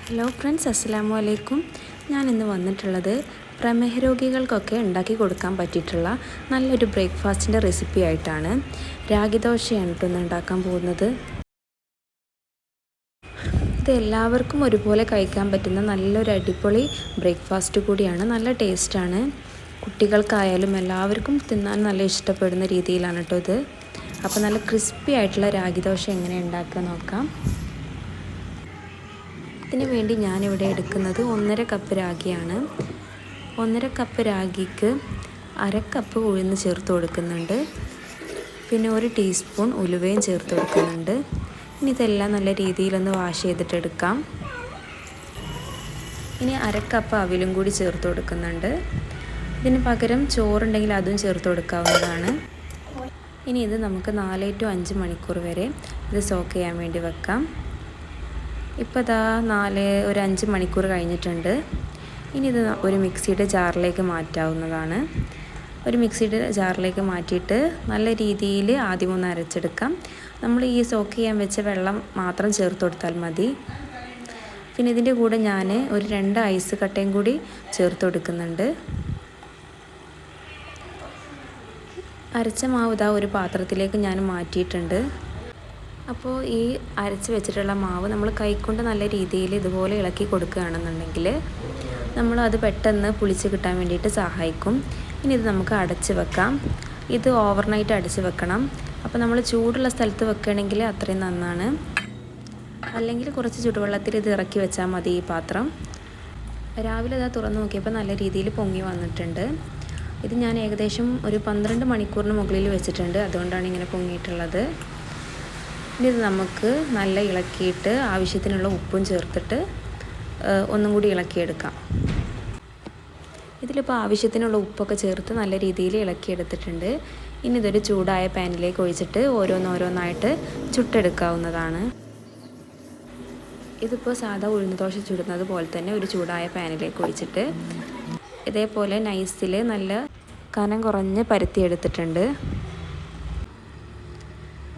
Hello friends, അസ്സലാമു അലൈക്കും. ഞാൻ ഇന്ന് വന്നിട്ടുള്ളത് പ്രമേഹ രോഗികൾക്കൊക്കെ ഉണ്ടാക്കി കൊടുക്കാൻ പറ്റിയിട്ടുള്ള നല്ലൊരു ബ്രേക്ക്ഫാസ്റ്റിൻ്റെ റെസിപ്പി ആയിട്ടാണ്. രാഗി ദോശയാണ് കേട്ടോ ഇന്ന് ഉണ്ടാക്കാൻ പോകുന്നത്. ഇത് എല്ലാവർക്കും ഒരുപോലെ കഴിക്കാൻ പറ്റുന്ന നല്ലൊരു അടിപൊളി ബ്രേക്ക്ഫാസ്റ്റ് കൂടിയാണ്. നല്ല ടേസ്റ്റാണ്. കുട്ടികൾക്കായാലും എല്ലാവർക്കും തിന്നാൻ നല്ല ഇഷ്ടപ്പെടുന്ന രീതിയിലാണ് കേട്ടോ ഇത്. അപ്പോൾ നല്ല ക്രിസ്പി ആയിട്ടുള്ള രാഗി ദോശ എങ്ങനെ ഉണ്ടാക്കുക നോക്കാം. ഇതിന് വേണ്ടി ഞാനിവിടെ എടുക്കുന്നത് 1.5 കപ്പ് രാഗിയാണ്. 1.5 കപ്പ് രാഗിക്ക് 1/2 കപ്പ് ഉഴുന്ന് ചേർത്ത് കൊടുക്കുന്നുണ്ട്. പിന്നെ 1 ടീസ്പൂൺ ഉലുവയും ചേർത്ത് കൊടുക്കുന്നുണ്ട്. ഇനി ഇതെല്ലാം നല്ല രീതിയിലൊന്ന് വാഷ് ചെയ്തിട്ടെടുക്കാം. ഇനി 1/2 കപ്പ് അവിലും കൂടി ചേർത്ത് കൊടുക്കുന്നുണ്ട്. ഇതിന് പകരം ചോറുണ്ടെങ്കിൽ അതും ചേർത്ത് കൊടുക്കാവുന്നതാണ്. ഇനി ഇത് നമുക്ക് 4 to 5 മണിക്കൂർ വരെ ഇത് സോക്ക് ചെയ്യാൻ വേണ്ടി വെക്കാം. ഇപ്പോൾ ഇതാ ഒരു 5 മണിക്കൂർ കഴിഞ്ഞിട്ടുണ്ട്. ഇനി ഇത് ഒരു മിക്സിയുടെ ജാറിലേക്ക് മാറ്റാവുന്നതാണ്. ഒരു മിക്സിയുടെ ജാറിലേക്ക് മാറ്റിയിട്ട് നല്ല രീതിയിൽ ആദ്യം ഒന്ന് അരച്ചെടുക്കാം. നമ്മൾ ഈ സോക്ക് ചെയ്യാൻ വെച്ച വെള്ളം മാത്രം ചേർത്ത് കൊടുത്താൽ മതി. പിന്നെ ഇതിൻ്റെ കൂടെ ഞാൻ ഒരു 2 ഐസ് കട്ടയും കൂടി ചേർത്ത് കൊടുക്കുന്നുണ്ട്. അരച്ച മാവ് ഇതാ ഒരു പാത്രത്തിലേക്ക് ഞാൻ മാറ്റിയിട്ടുണ്ട്. അപ്പോൾ ഈ അരച്ച് വെച്ചിട്ടുള്ള മാവ് നമ്മൾ കൈകൊണ്ട് നല്ല രീതിയിൽ ഇതുപോലെ ഇളക്കി കൊടുക്കുകയാണെന്നുണ്ടെങ്കിൽ നമ്മളത് പെട്ടെന്ന് പുളിച്ച് കിട്ടാൻ വേണ്ടിയിട്ട് സഹായിക്കും. ഇനി ഇത് നമുക്ക് അടച്ച് വെക്കാം. ഇത് ഓവർനൈറ്റ് അടച്ച് വെക്കണം. അപ്പോൾ നമ്മൾ ചൂടുള്ള സ്ഥലത്ത് വെക്കുകയാണെങ്കിൽ അത്രയും നന്നാണ്. അല്ലെങ്കിൽ കുറച്ച് ചുടുവെള്ളത്തിൽ ഇത് ഇറക്കി വെച്ചാൽ മതി ഈ പാത്രം. രാവിലെ ഇതാ തുറന്ന് നോക്കിയപ്പോൾ നല്ല രീതിയിൽ പൊങ്ങി വന്നിട്ടുണ്ട്. ഇത് ഞാൻ ഏകദേശം ഒരു 12 മണിക്കൂറിന് മുകളിൽ വെച്ചിട്ടുണ്ട്. അതുകൊണ്ടാണ് ഇങ്ങനെ പൊങ്ങിയിട്ടുള്ളത്. ഇനി ഇത് നമുക്ക് നല്ല ഇളക്കിയിട്ട് ആവശ്യത്തിനുള്ള ഉപ്പും ചേർത്തിട്ട് ഒന്നും കൂടി ഇളക്കിയെടുക്കാം. ഇതിലിപ്പോൾ ആവശ്യത്തിനുള്ള ഉപ്പൊക്കെ ചേർത്ത് നല്ല രീതിയിൽ ഇളക്കിയെടുത്തിട്ടുണ്ട്. ഇനി ഇതൊരു ചൂടായ പാനിലേക്ക് ഒഴിച്ചിട്ട് ഓരോന്നോരോന്നായിട്ട് ചുട്ടെടുക്കാവുന്നതാണ്. ഇതിപ്പോൾ സാധാ ഉഴുന്ന് ദോശ ചുടുന്നത് പോലെ തന്നെ ഒരു ചൂടായ പാനിലേക്ക് ഒഴിച്ചിട്ട് ഇതേപോലെ നൈസിൽ നല്ല കനം കുറഞ്ഞ് പരത്തിയെടുത്തിട്ടുണ്ട്.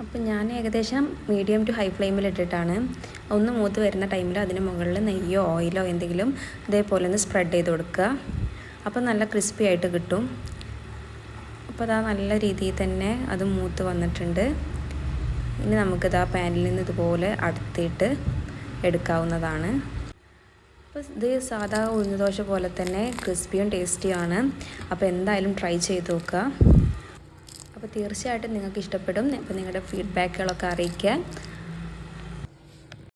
അപ്പം ഞാൻ ഏകദേശം മീഡിയം ടു ഹൈ ഫ്ലെയിമിൽ ഇട്ടിട്ടാണ്. ഒന്ന് മൂത്ത് വരുന്ന ടൈമിൽ അതിന് മുകളിൽ നെയ്യോ ഓയിലോ എന്തെങ്കിലും ഇതേപോലെ ഒന്ന് സ്പ്രെഡ് ചെയ്ത് കൊടുക്കുക. അപ്പോൾ നല്ല ക്രിസ്പി ആയിട്ട് കിട്ടും. അപ്പോൾ അതാ നല്ല രീതിയിൽ തന്നെ അത് മൂത്ത് വന്നിട്ടുണ്ട്. ഇനി നമുക്കിത് ആ പാനിൽ നിന്ന് ഇതുപോലെ അടുത്തിട്ട് എടുക്കാവുന്നതാണ്. അപ്പോൾ ഇത് സാധാ ഉഴുന്ന് ദോശ പോലെ തന്നെ ക്രിസ്പിയും ടേസ്റ്റിയാണ്. അപ്പോൾ എന്തായാലും ട്രൈ ചെയ്ത് നോക്കുക. അപ്പോൾ തീർച്ചയായിട്ടും നിങ്ങൾക്ക് ഇഷ്ടപ്പെടും. അപ്പോൾ നിങ്ങളുടെ ഫീഡ്ബാക്കുകളൊക്കെ അറിയിക്കുക.